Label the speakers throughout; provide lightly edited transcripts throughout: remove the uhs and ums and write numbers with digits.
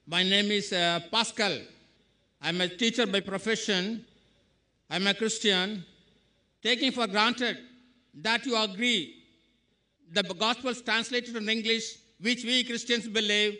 Speaker 1: My name is Pascal. I'm a teacher by profession. I'm a Christian. Taking for granted that you agree the Gospels translated in English, which we Christians believe,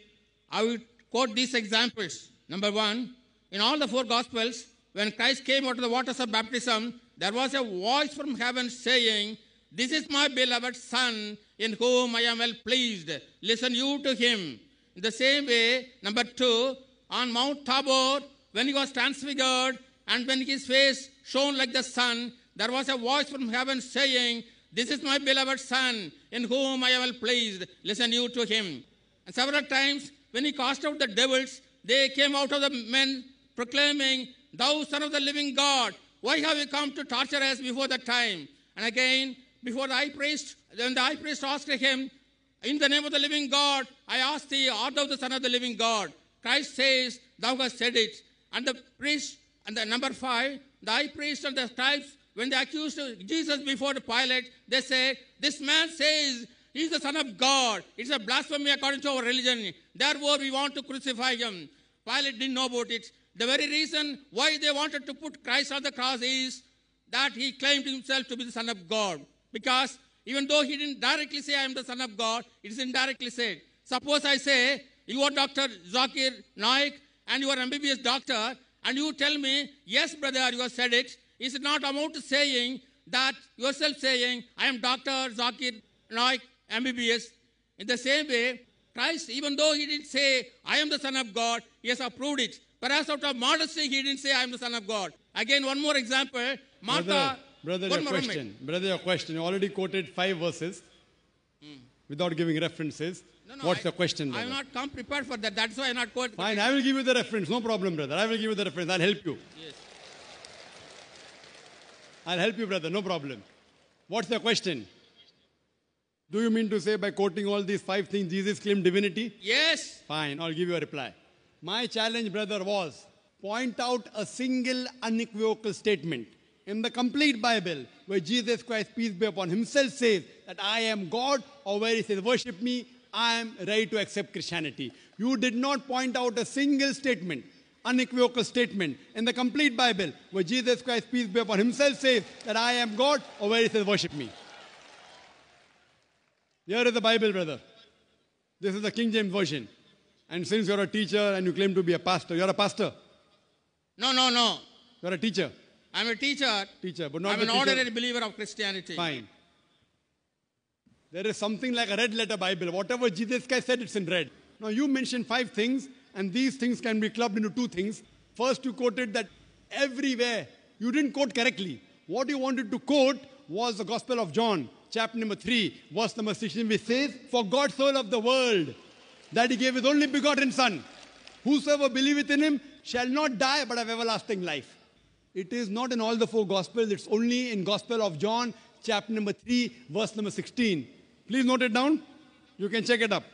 Speaker 1: I will quote these examples. Number one, in all the four Gospels, when Christ came out of the waters of baptism, there was a voice from heaven saying, "This is my beloved Son, in whom I am well pleased. Listen you to him." In the same way, number two, on Mount Tabor, when he was transfigured and when his face shone like the sun, there was a voice from heaven saying, "This is my beloved Son, in whom I am well pleased. Listen you to him." And several times, when he cast out the devils, they came out of the men proclaiming, "Thou Son of the living God, why have you come to torture us before the time?" And again, before the high priest, when the high priest asked him, "In the name of the living God, I ask thee, art thou the Son of the living God?" Christ says, "Thou hast said it." And the priest, and the number five, the high priest and the scribes, when they accused Jesus before Pilate, they said, "This man says he is the Son of God. It's a blasphemy according to our religion. Therefore, we want to crucify him." Pilate didn't know about it. The very reason why they wanted to put Christ on the cross is that he claimed himself to be the Son of God. Because even though he didn't directly say, "I am the Son of God," it is indirectly said. Suppose I say, "You are Dr. Zakir Naik and you are MBBS doctor," and you tell me, "Yes, brother, you have said it." Is it not amount to saying that yourself saying, "I am Dr. Zakir Naik, MBBS"? In the same way, Christ, even though he didn't say, "I am the Son of God," he has approved it. Perhaps out of modesty, he didn't say, "I am the Son of God." Again, one more example. Martha.
Speaker 2: Brother, your question. You already quoted 5 verses without giving references.
Speaker 1: No,
Speaker 2: What's your question, brother?
Speaker 1: I have not come prepared for that. That's why I have not quoted.
Speaker 2: Fine, I will give you the reference. No problem, brother. I will give you the reference. I'll help you.
Speaker 1: Yes.
Speaker 2: I'll help you, brother. No problem. What's your question? Do you mean to say by quoting all these 5 things, Jesus claimed divinity?
Speaker 1: Yes.
Speaker 2: Fine, I'll give you a reply. My challenge, brother, was point out a single unequivocal statement in the complete Bible where Jesus Christ, peace be upon him, himself says that I am God, or where he says, "Worship me, I am ready to accept Christianity." You did not point out a single statement, unequivocal statement in the complete Bible where Jesus Christ, peace be upon him, himself says that I am God, or where he says, "Worship me." Here is the Bible, brother. This is the King James Version. And since you're a teacher and you claim to be a pastor, you're a pastor.
Speaker 1: No.
Speaker 2: You're a teacher.
Speaker 1: I'm a teacher.
Speaker 2: But not
Speaker 1: I'm an ordinary believer of Christianity.
Speaker 2: Fine. There is something like a red letter Bible. Whatever Jesus Christ said, it's in red. Now you mentioned 5 things, and these things can be clubbed into 2 things. First, you quoted that everywhere. You didn't quote correctly. What you wanted to quote was the Gospel of John, chapter number 3, verse number 16, which says, "For God so loved the world that he gave his only begotten Son. Whosoever believeth in him shall not die but have everlasting life." It is not in all the 4 Gospels. It's only in Gospel of John, chapter number 3, verse number 16. Please note it down. You can check it up.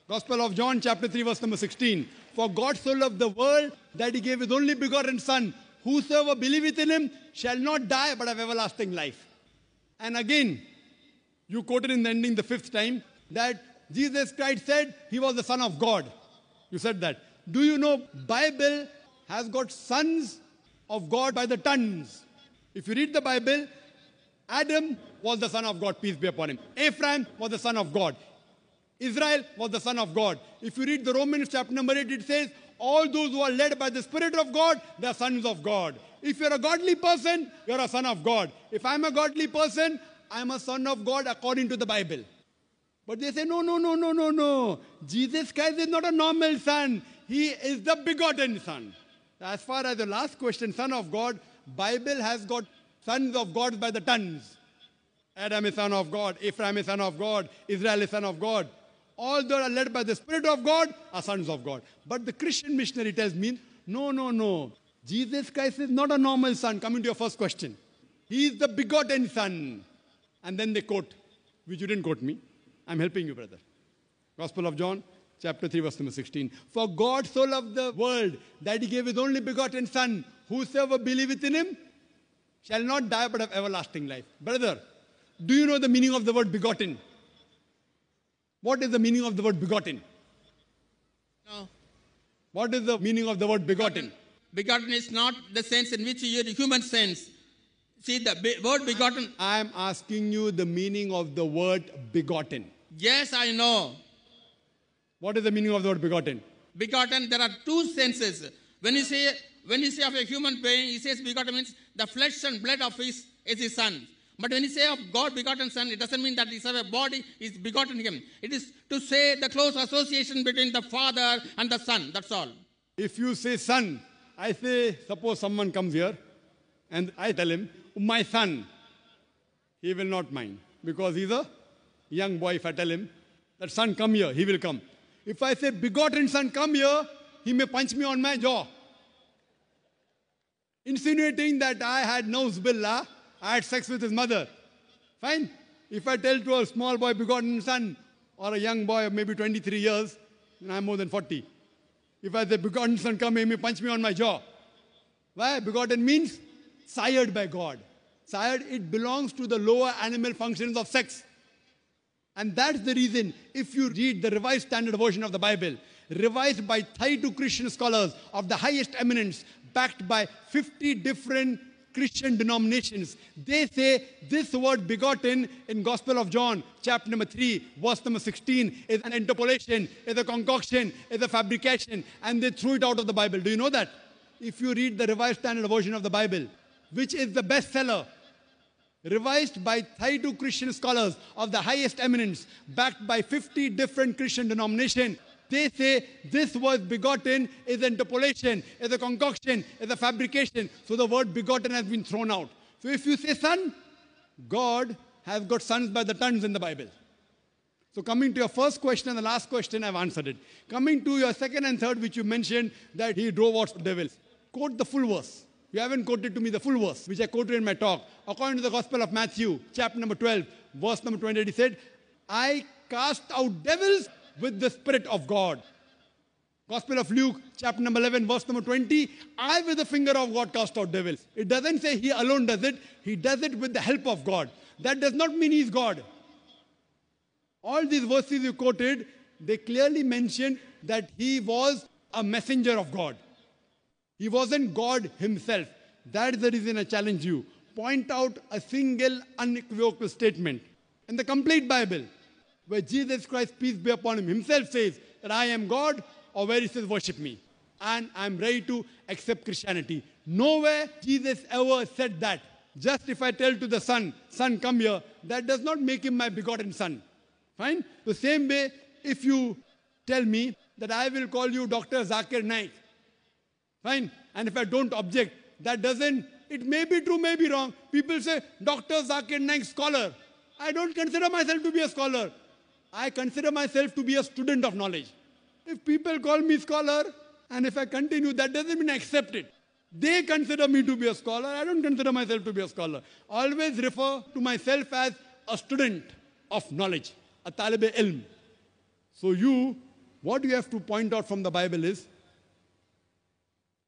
Speaker 2: Gospel of John, chapter 3, verse number 16. "For God so loved the world that he gave his only begotten Son. Whosoever believeth in him shall not die but have everlasting life." And again, you quoted in the ending the 5th time that Jesus Christ said he was the Son of God. You said that. Do you know Bible has got sons of God by the tons? If you read the Bible, Adam was the son of God, peace be upon him. Ephraim was the son of God. Israel was the son of God. If you read the Romans chapter number 8, it says, all those who are led by the Spirit of God, they are sons of God. If you're a godly person, you're a son of God. If I'm a godly person, I'm a son of God according to the Bible. But they say, no. Jesus Christ is not a normal son. He is the begotten Son. As far as the last question, Son of God, Bible has got sons of God by the tons. Adam is son of God, Ephraim is son of God, Israel is son of God. All those are led by the Spirit of God are sons of God. But the Christian missionary tells me, no. Jesus Christ is not a normal son. Coming to your first question. He is the begotten Son. And then they quote, which you didn't quote me. I'm helping you, brother. Gospel of John, chapter 3, verse number 16. "For God so loved the world that he gave his only begotten Son. Whosoever believeth in him shall not die but have everlasting life." Brother, do you know the meaning of the word begotten? What is the meaning of the word begotten?
Speaker 1: No.
Speaker 2: What is the meaning of the word begotten?
Speaker 1: Begotten is not the sense in which you use human sense. See, the word begotten.
Speaker 2: I am asking you the meaning of the word begotten.
Speaker 1: Yes, I know.
Speaker 2: What is the meaning of the word begotten?
Speaker 1: Begotten, there are two senses. When you say of a human being, he says begotten means the flesh and blood of his son. But when you say of God begotten son, it doesn't mean that his body is begotten him. It is to say the close association between the father and the son. That's all.
Speaker 2: If you say son, I say, suppose someone comes here and I tell him, my son, he will not mind because he's a young boy. If I tell him that son come here, he will come. If I say begotten son come here, he may punch me on my jaw, insinuating that I had nauzubillah, I had sex with his mother. Fine. If I tell to a small boy begotten son or a young boy of maybe 23 years, then I'm more than 40. If I say begotten son come here, he may punch me on my jaw. Why? Begotten means sired by God. Sired, it belongs to the lower animal functions of sex. And that's the reason, if you read the Revised Standard Version of the Bible, revised by 32 Christian scholars of the highest eminence, backed by 50 different Christian denominations, they say this word begotten in Gospel of John, chapter number 3, verse number 16, is an interpolation, is a concoction, is a fabrication, and they threw it out of the Bible. Do you know that? If you read the Revised Standard Version of the Bible, which is the bestseller, revised by 32 Christian scholars of the highest eminence, backed by 50 different Christian denominations, they say this word begotten is an interpolation, is a concoction, is a fabrication. So the word begotten has been thrown out. So if you say son, God has got sons by the tons in the Bible. So coming to your first question and the last question, I've answered it. Coming to your second and third, which you mentioned, that he drove out devils. Quote the full verse. You haven't quoted to me the full verse, which I quoted in my talk. According to the Gospel of Matthew, chapter number 12, verse number 28, he said, I cast out devils with the Spirit of God. Gospel of Luke, chapter number 11, verse number 20, I with the finger of God cast out devils. It doesn't say he alone does it. He does it with the help of God. That does not mean he's God. All these verses you quoted, they clearly mention that he was a messenger of God. He wasn't God himself. That is the reason I challenge you. Point out a single unequivocal statement in the complete Bible where Jesus Christ, peace be upon him, himself says that I am God, or where he says worship me. And I'm ready to accept Christianity. Nowhere Jesus ever said that. Just if I tell to the son, son come here, that does not make him my begotten son. Fine? The same way, if you tell me that I will call you Dr. Zakir Naik, fine? And if I don't object, that doesn't, it may be true, may be wrong. People say, Dr. Zakir Naik, scholar. I don't consider myself to be a scholar. I consider myself to be a student of knowledge. If people call me scholar, and if I continue, that doesn't mean I accept it. They consider me to be a scholar. I don't consider myself to be a scholar. Always refer to myself as a student of knowledge, a talib-e-ilm. So what you have to point out from the Bible is,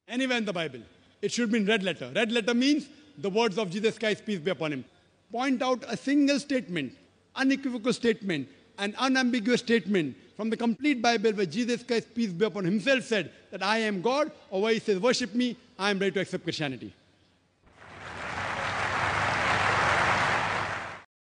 Speaker 2: anywhere in the Bible, it should be in red letter. Red letter means the words of Jesus Christ, peace be upon him. Point out a single statement, unequivocal statement, an unambiguous statement from the complete Bible where Jesus Christ, peace be upon himself, said that I am God, or where he says worship me, I am ready to accept Christianity.